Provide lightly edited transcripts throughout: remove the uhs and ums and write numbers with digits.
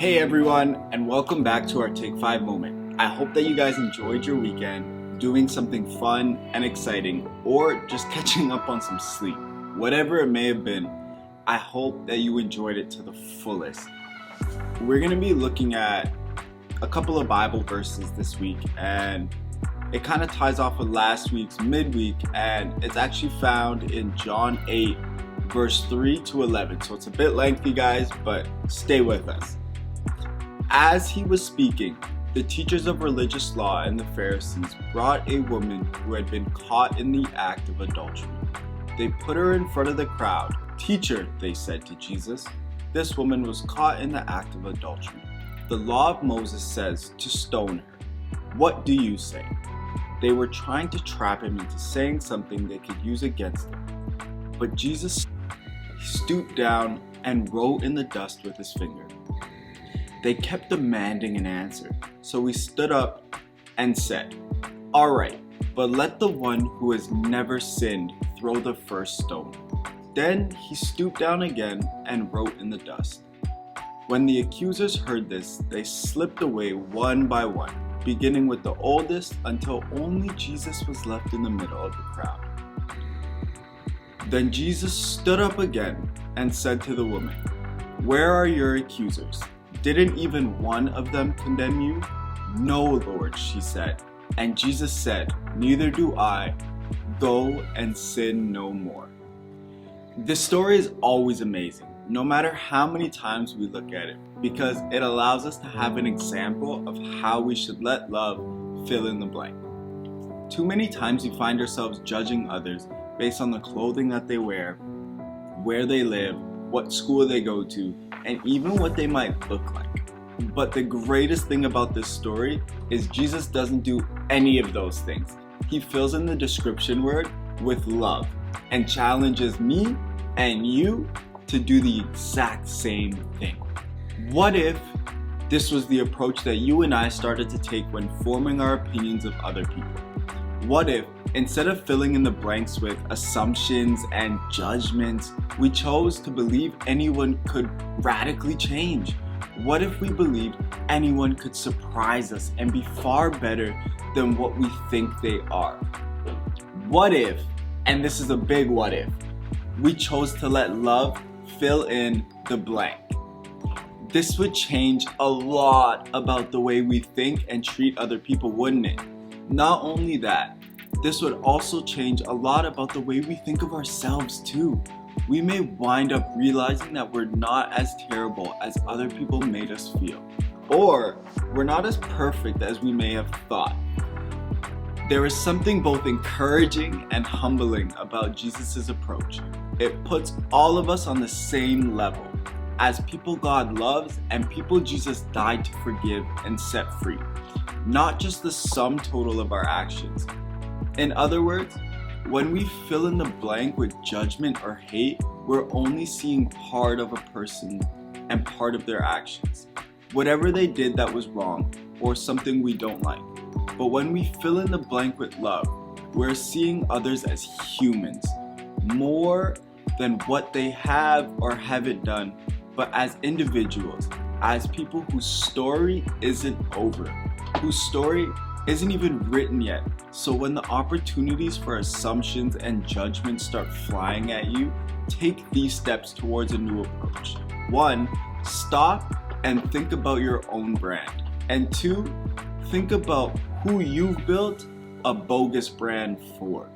Hey everyone, and welcome back to our Take 5 moment. I hope that you guys enjoyed your weekend, doing something fun and exciting, or just catching up on some sleep. Whatever it may have been, I hope that you enjoyed it to the fullest. We're going to be looking at a couple of Bible verses this week, and it kind of ties off with last week's midweek, and it's actually found in John 8, verse 3 to 11. So it's a bit lengthy, guys, but stay with us. As he was speaking, the teachers of religious law and the Pharisees brought a woman who had been caught in the act of adultery. They put her in front of the crowd. "Teacher," they said to Jesus, "this woman was caught in the act of adultery. The law of Moses says to stone her. What do you say?" They were trying to trap him into saying something they could use against him. But Jesus stooped down and wrote in the dust with his finger. They kept demanding an answer, so he stood up and said, "All right, but let the one who has never sinned throw the first stone." Then he stooped down again and wrote in the dust. When the accusers heard this, they slipped away one by one, beginning with the oldest until only Jesus was left in the middle of the crowd. Then Jesus stood up again and said to the woman, "Where are your accusers? Didn't even one of them condemn you?" "No, Lord," she said. And Jesus said, "Neither do I. Go and sin no more." This story is always amazing, no matter how many times we look at it, because it allows us to have an example of how we should let love fill in the blank. Too many times we find ourselves judging others based on the clothing that they wear, where they live, what school they go to, and even what they might look like. But the greatest thing about this story is Jesus doesn't do any of those things. He fills in the description word with love and challenges me and you to do the exact same thing. What if this was the approach that you and I started to take when forming our opinions of other people? What if, instead of filling in the blanks with assumptions and judgments, we chose to believe anyone could radically change? What if we believed anyone could surprise us and be far better than what we think they are? What if, and this is a big what if, we chose to let love fill in the blank? This would change a lot about the way we think and treat other people, wouldn't it? Not only that, this would also change a lot about the way we think of ourselves too. We may wind up realizing that we're not as terrible as other people made us feel, or we're not as perfect as we may have thought. There is something both encouraging and humbling about Jesus' approach. It puts all of us on the same level, as people God loves and people Jesus died to forgive and set free, not just the sum total of our actions. In other words, when we fill in the blank with judgment or hate, we're only seeing part of a person and part of their actions, whatever they did that was wrong or something we don't like. But when we fill in the blank with love, we're seeing others as humans, more than what they have or haven't done, but as individuals, as people whose story isn't over, whose story isn't even written yet. So when the opportunities for assumptions and judgments start flying at you, take these steps towards a new approach. 1, stop and think about your own brand. And 2, think about who you've built a bogus brand for.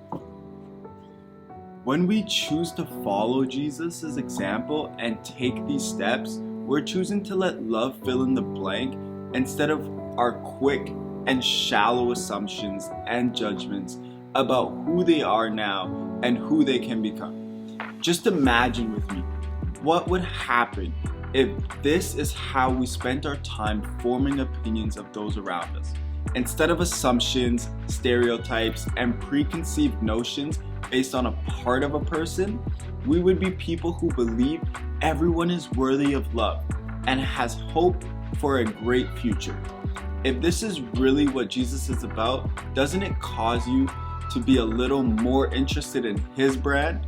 When we choose to follow Jesus' example and take these steps, we're choosing to let love fill in the blank instead of our quick and shallow assumptions and judgments about who they are now and who they can become. Just imagine with me, what would happen if this is how we spent our time forming opinions of those around us? Instead of assumptions, stereotypes, and preconceived notions based on a part of a person, we would be people who believe everyone is worthy of love and has hope for a great future. If this is really what Jesus is about, doesn't it cause you to be a little more interested in his brand?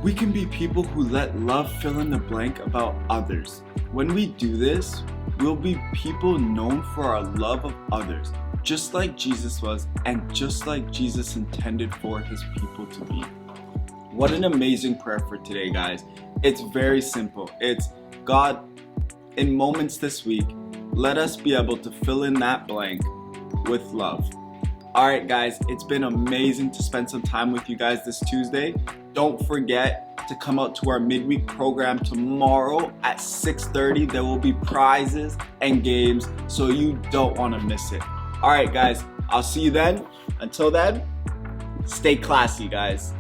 We can be people who let love fill in the blank about others. When we do this, we'll be people known for our love of others, just like Jesus was and just like Jesus intended for his people to be. What an amazing prayer for today, guys. It's very simple. It's, God, in moments this week, let us be able to fill in that blank with love. Alright guys, it's been amazing to spend some time with you guys this Tuesday. Don't forget to come out to our midweek program tomorrow at 6:30. There will be prizes and games, so you don't want to miss it. Alright guys, I'll see you then. Until then, stay classy guys.